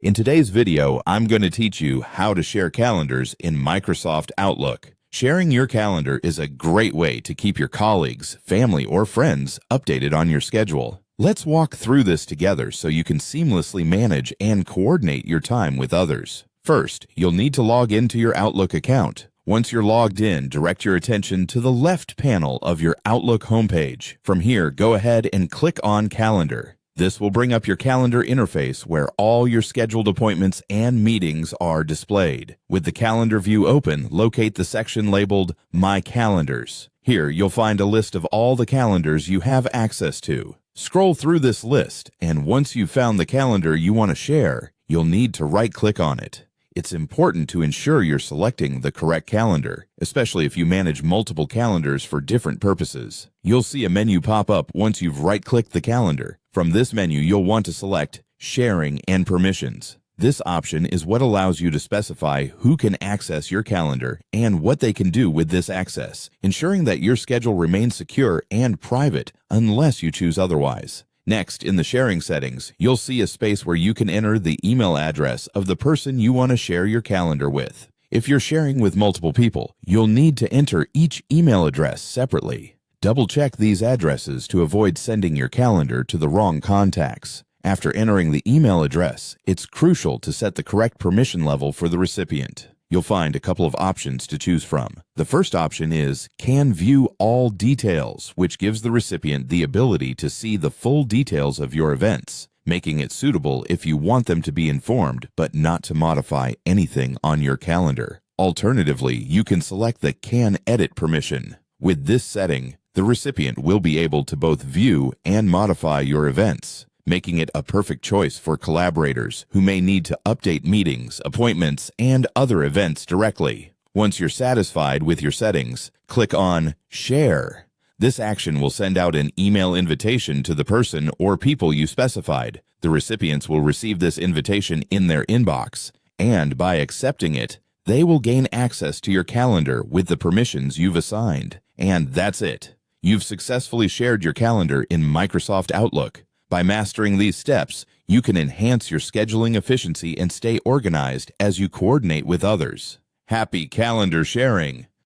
In today's video, I'm going to teach you how to share calendars in Microsoft Outlook. Sharing your calendar is a great way to keep your colleagues, family, or friends updated on your schedule. Let's walk through this together so you can seamlessly manage and coordinate your time with others. First, you'll need to log into your Outlook account. Once you're logged in, direct your attention to the left panel of your Outlook homepage. From here, go ahead and click on Calendar. This will bring up your calendar interface where all your scheduled appointments and meetings are displayed. With the calendar view open, locate the section labeled My Calendars. Here, you'll find a list of all the calendars you have access to. Scroll through this list, and once you've found the calendar you want to share, you'll need to right-click on it. It's important to ensure you're selecting the correct calendar, especially if you manage multiple calendars for different purposes. You'll see a menu pop up once you've right-clicked the calendar. From this menu, you'll want to select Sharing and Permissions. This option is what allows you to specify who can access your calendar and what they can do with this access, ensuring that your schedule remains secure and private unless you choose otherwise. Next, in the sharing settings, you'll see a space where you can enter the email address of the person you want to share your calendar with. If you're sharing with multiple people, you'll need to enter each email address separately. Double-check these addresses to avoid sending your calendar to the wrong contacts. After entering the email address, it's crucial to set the correct permission level for the recipient. You'll find a couple of options to choose from. The first option is Can View All Details, which gives the recipient the ability to see the full details of your events, making it suitable if you want them to be informed but not to modify anything on your calendar. Alternatively, you can select the Can Edit permission. With this setting, the recipient will be able to both view and modify your events, making it a perfect choice for collaborators who may need to update meetings, appointments, and other events directly. Once you're satisfied with your settings, click on Share. This action will send out an email invitation to the person or people you specified. The recipients will receive this invitation in their inbox, and by accepting it, they will gain access to your calendar with the permissions you've assigned. And that's it. You've successfully shared your calendar in Microsoft Outlook. By mastering these steps, you can enhance your scheduling efficiency and stay organized as you coordinate with others. Happy calendar sharing!